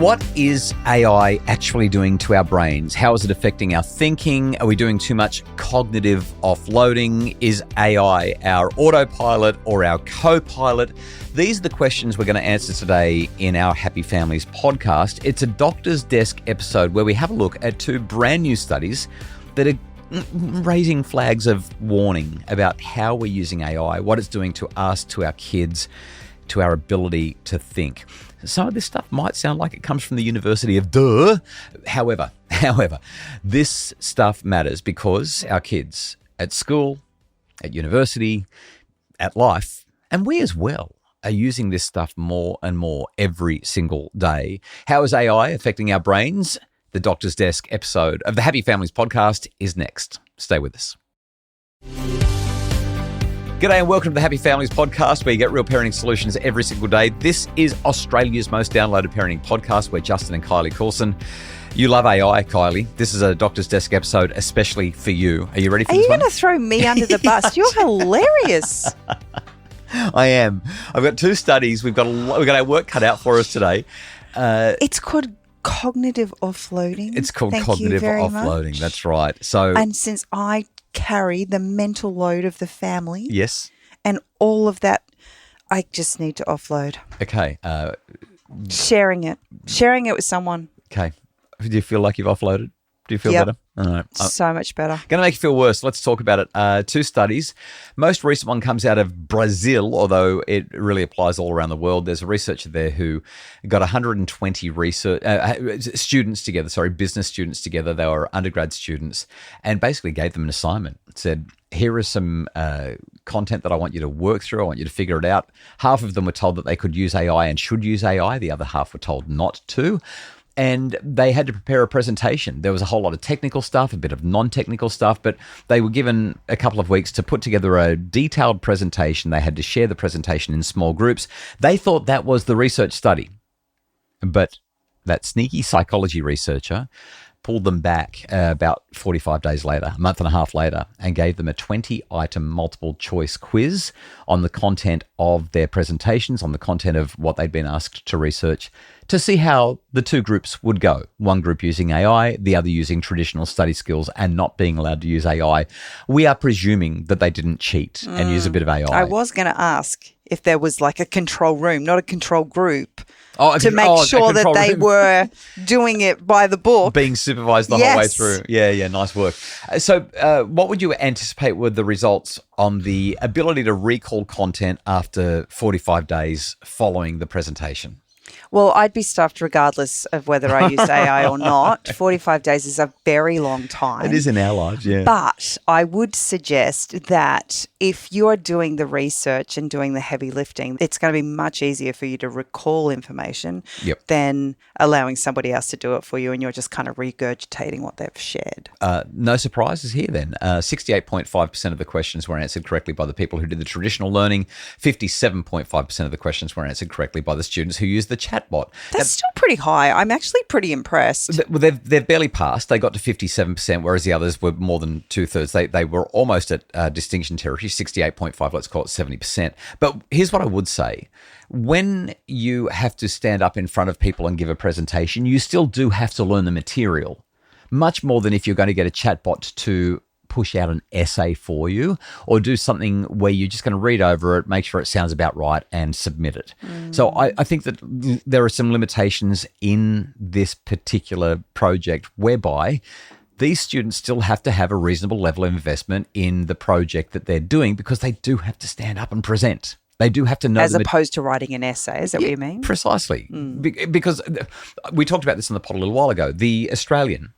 What is AI actually doing to our brains? How is it affecting our thinking? Are we doing too much cognitive offloading? Is AI our autopilot or our co-pilot? These are the questions we're going to answer today in our Happy Families podcast. It's a Doctor's Desk episode where we have a look at two brand new studies that are raising flags of warning about how we're using AI, what it's doing to us, to our kids, to our ability to think. Some of this stuff might sound like it comes from the University of Duh. However, this stuff matters because our kids at school, at university, at life, and we as well are using this stuff more and more every single day. How is AI affecting our brains? The Doctor's Desk episode of the Happy Families podcast is next. Stay with us. G'day and welcome to the Happy Families podcast, where you get real parenting solutions every single day. This is Australia's most downloaded parenting podcast. We're Justin and Kylie Coulson. You love AI, Kylie. This is a Doctor's Desk episode especially for you. Are you ready for this one? Are you going to throw me under the bus? You're hilarious. I am. I've got two studies. We've got our work cut out for us today. It's called cognitive offloading. It's called Thank cognitive you very offloading. much. That's right. So, and since I carry the mental load of the family, yes, and all of that, I just need to offload. Okay. Sharing it with someone. Okay. Do you feel like you've offloaded? Do you feel Yep. better? All right. So much better. Going to make you feel worse. Let's talk about it. Two studies. Most recent one comes out of Brazil, although it really applies all around the world. There's a researcher there who got 120 business students together. They were undergrad students, and basically gave them an assignment. Said, here is some content that I want you to work through. I want you to figure it out. Half of them were told that they could use AI and should use AI. The other half were told not to. And they had to prepare a presentation. There was a whole lot of technical stuff, a bit of non-technical stuff, but they were given a couple of weeks to put together a detailed presentation. They had to share the presentation in small groups. They thought that was the research study. But that sneaky psychology researcher pulled them back about 45 days later, a month and a half later, and gave them a 20-item multiple choice quiz on the content of their presentations, on the content of what they'd been asked to research, to see how the two groups would go. One group using AI, the other using traditional study skills and not being allowed to use AI. We are presuming that they didn't cheat and use a bit of AI. I was going to ask if there was like a control room, not a control group, to make sure that they were doing it by the book. Being supervised the whole way through. Yeah, nice work. So what would you anticipate were the results on the ability to recall content after 45 days following the presentation? Well, I'd be stuffed regardless of whether I used AI or not. 45 days is a very long time. It is in our lives, yeah. But I would suggest that if you're doing the research and doing the heavy lifting, it's going to be much easier for you to recall information than allowing somebody else to do it for you, and you're just kind of regurgitating what they've shared. No surprises here then. 68.5% of the questions were answered correctly by the people who did the traditional learning. 57.5% of the questions were answered correctly by the students who used the chatbot. That's still pretty high. I'm actually pretty impressed. Well, they've barely passed. They got to 57%, whereas the others were more than two-thirds. They were almost at distinction territory, 68.5, let's call it 70%. But here's what I would say. When you have to stand up in front of people and give a presentation, you still do have to learn the material, much more than if you're going to get a chatbot to push out an essay for you or do something where you're just going to read over it, make sure it sounds about right and submit it. So I think that there are some limitations in this particular project whereby these students still have to have a reasonable level of investment in the project that they're doing because they do have to stand up and present. They do have to know. As opposed to writing an essay, is that what you mean? Precisely. Because we talked about this in the pod a little while ago. The Australian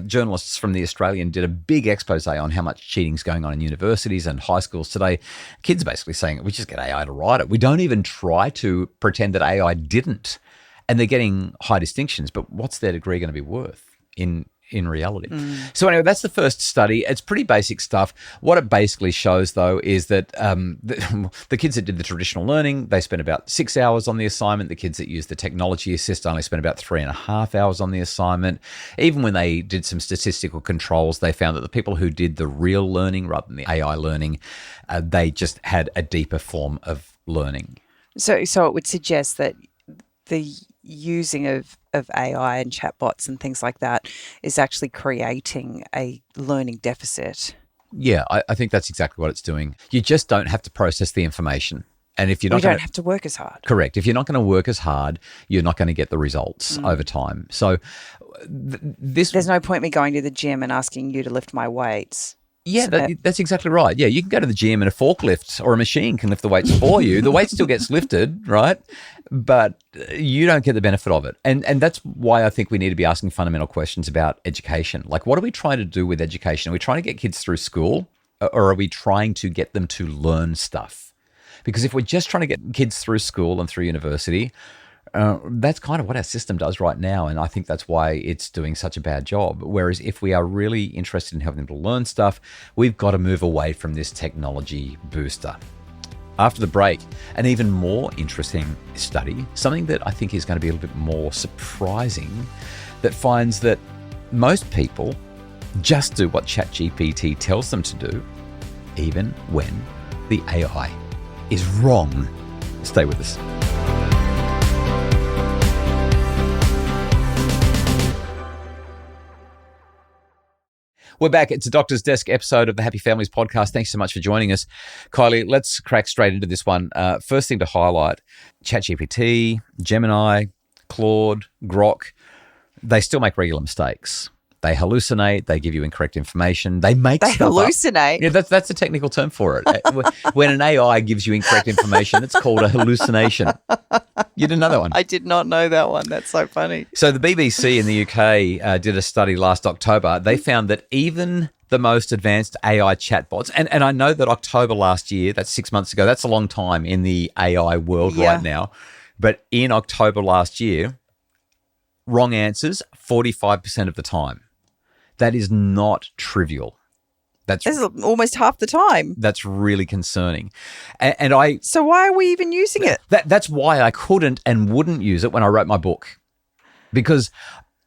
journalists from The Australian did a big expose on how much cheating is going on in universities and high schools today. Kids are basically saying, we just get AI to write it. We don't even try to pretend that AI didn't. And they're getting high distinctions, but what's their degree going to be worth in reality? So anyway, that's the first study. It's pretty basic stuff. What it basically shows, though, is that the kids that did the traditional learning, they spent about 6 hours on the assignment. The kids that used the technology assist only spent about 3.5 hours on the assignment. Even when they did some statistical controls, they found that the people who did the real learning rather than the AI learning, they just had a deeper form of learning. So it would suggest that the using of AI and chatbots and things like that is actually creating a learning deficit. Yeah, I think that's exactly what it's doing. You just don't have to process the information. And if you're not you don't have to work as hard. Correct. If you're not going to work as hard, you're not going to get the results over time. So there's no point me going to the gym and asking you to lift my weights. Yeah, that's exactly right. Yeah, you can go to the gym and a forklift or a machine can lift the weights for you. The weight still gets lifted, right? But you don't get the benefit of it. And that's why I think we need to be asking fundamental questions about education. Like, what are we trying to do with education? Are we trying to get kids through school, or are we trying to get them to learn stuff? Because if we're just trying to get kids through school and through university, that's kind of what our system does right now. And I think that's why it's doing such a bad job. Whereas if we are really interested in helping them to learn stuff, we've got to move away from this technology booster. After the break, an even more interesting study, something that I think is going to be a little bit more surprising, that finds that most people just do what ChatGPT tells them to do, even when the AI is wrong. Stay with us. We're back. It's a Doctor's Desk episode of the Happy Families podcast. Thanks so much for joining us. Kylie, let's crack straight into this one. First thing to highlight, ChatGPT, Gemini, Claude, Grok, they still make regular mistakes. They hallucinate. They give you incorrect information. They hallucinate. Yeah, that's a technical term for it. When an AI gives you incorrect information, it's called a hallucination. You didn't know that one? I did not know that one. That's so funny. So the BBC in the UK did a study last October. They found that even the most advanced AI chatbots, and I know that October last year, that's 6 months ago, that's a long time in the AI world right now. But in October last year, wrong answers 45% of the time. That is not trivial. This is almost half the time. That's really concerning. So why are we even using it? That's why I couldn't and wouldn't use it when I wrote my book, because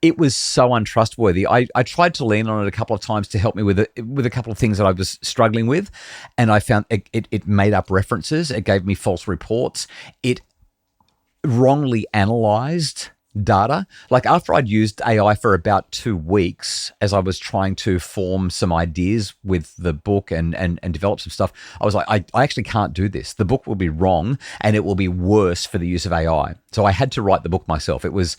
it was so untrustworthy. I tried to lean on it a couple of times to help me with a couple of things that I was struggling with, and I found it made up references. It gave me false reports. It wrongly analyzed data. Like, after I'd used AI for about 2 weeks, as I was trying to form some ideas with the book and develop some stuff, I was like, I actually can't do this. The book will be wrong and it will be worse for the use of AI. So I had to write the book myself. It was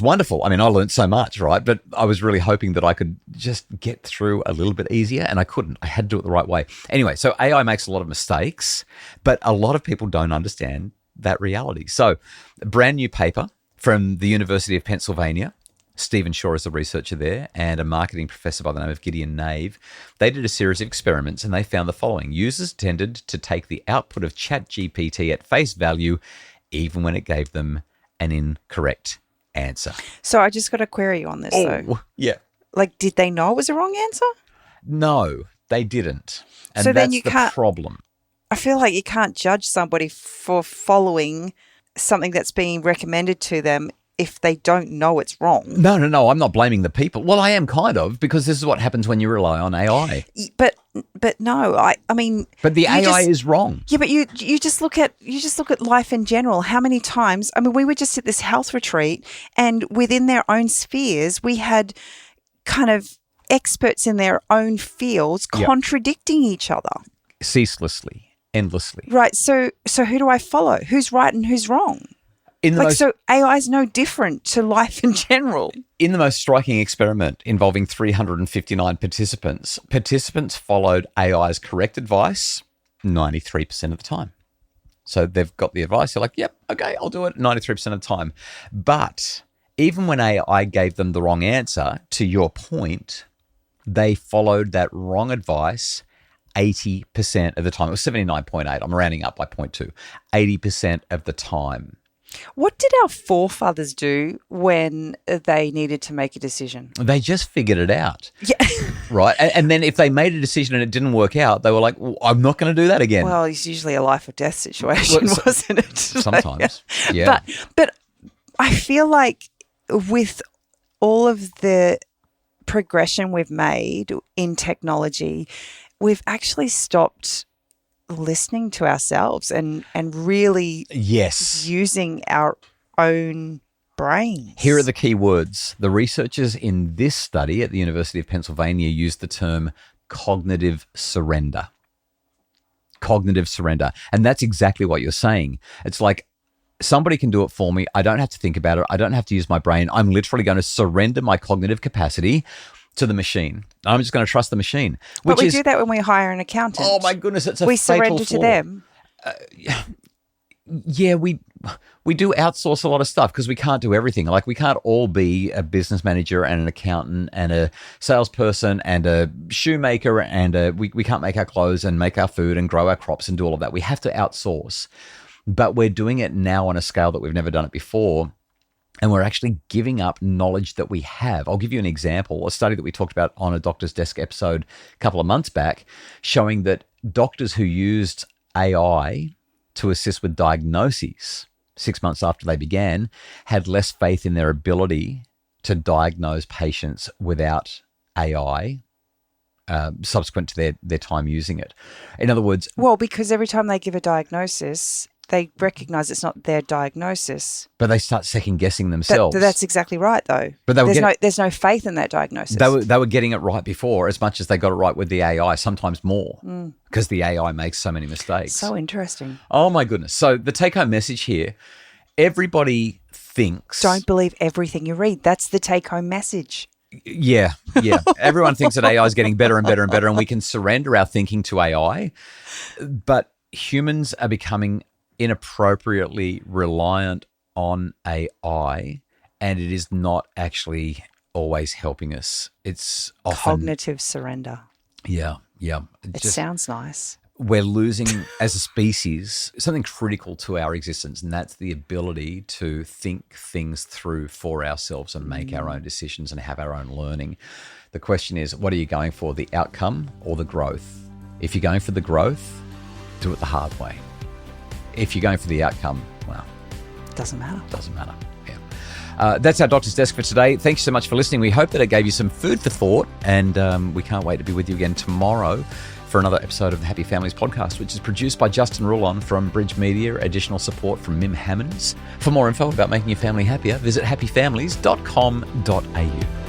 wonderful. I mean, I learned so much, right? But I was really hoping that I could just get through a little bit easier, and I couldn't. I had to do it the right way. Anyway, so AI makes a lot of mistakes, but a lot of people don't understand that reality. So a brand new paper from the University of Pennsylvania, Stephen Shaw is the researcher there, and a marketing professor by the name of Gideon Nave. They did a series of experiments and they found the following. Users tended to take the output of ChatGPT at face value, even when it gave them an incorrect answer. So I just got a query on this, though. Yeah. Like, did they know it was a wrong answer? No, they didn't. And so then that's the problem. I feel like you can't judge somebody for following something that's being recommended to them if they don't know it's wrong. No. I'm not blaming the people. Well, I am kind of, because this is what happens when you rely on AI. But no, I mean. But the AI is wrong. Yeah, but you just look at life in general. How many times? I mean, we were just at this health retreat, and within their own spheres, we had kind of experts in their own fields contradicting each other ceaselessly. Endlessly. Right. So who do I follow? Who's right and who's wrong? So AI is no different to life in general. In the most striking experiment involving 359 participants followed AI's correct advice 93% of the time. So they've got the advice. They're like, yep, okay, I'll do it 93% of the time. But even when AI gave them the wrong answer, to your point, they followed that wrong advice 80% of the time. It was 79.8. I'm rounding up by 0.2. 80% of the time. What did our forefathers do when they needed to make a decision? They just figured it out. Yeah. Right? And then if they made a decision and it didn't work out, they were like, well, I'm not going to do that again. Well, it's usually a life or death situation, wasn't it? Sometimes, yeah. But I feel like with all of the progression we've made in technology, we've actually stopped listening to ourselves and really using our own brains. Here are the key words. The researchers in this study at the University of Pennsylvania used the term cognitive surrender. Cognitive surrender. And that's exactly what you're saying. It's like, somebody can do it for me. I don't have to think about it. I don't have to use my brain. I'm literally going to surrender my cognitive capacity to the machine. I'm just going to trust the machine. But we do that when we hire an accountant. Oh my goodness, it's a we fatal surrender flaw. to them. Yeah, we do outsource a lot of stuff because we can't do everything. Like, we can't all be a business manager and an accountant and a salesperson and a shoemaker and we can't make our clothes and make our food and grow our crops and do all of that. We have to outsource. But we're doing it now on a scale that we've never done it before. And we're actually giving up knowledge that we have. I'll give you an example, a study that we talked about on a Doctor's Desk episode a couple of months back, showing that doctors who used AI to assist with diagnoses 6 months after they began had less faith in their ability to diagnose patients without AI subsequent to their time using it. In other words... Well, because every time they give a diagnosis, they recognize it's not their diagnosis. But they start second-guessing themselves. That's exactly right, though. But there's no faith in that diagnosis. They were getting it right before as much as they got it right with the AI, sometimes more, because the AI makes so many mistakes. So interesting. Oh, my goodness. So the take-home message here, everybody thinks... Don't believe everything you read. That's the take-home message. Yeah. Everyone thinks that AI is getting better and better and better, and we can surrender our thinking to AI. But humans are becoming inappropriately reliant on AI, and it is not actually always helping us. It's often cognitive surrender. Yeah. It sounds nice. We're losing, as a species, something critical to our existence, and that's the ability to think things through for ourselves and make our own decisions and have our own learning. The question is, what are you going for, the outcome or the growth? If you're going for the growth, do it the hard way. If you're going for the outcome, well, doesn't matter. Yeah. That's our Doctor's Desk for today. Thanks so much for listening. We hope that it gave you some food for thought, and we can't wait to be with you again tomorrow for another episode of the Happy Families podcast, which is produced by Justin Rulon from Bridge Media. Additional support from Mim Hammonds. For more info about making your family happier, visit happyfamilies.com.au.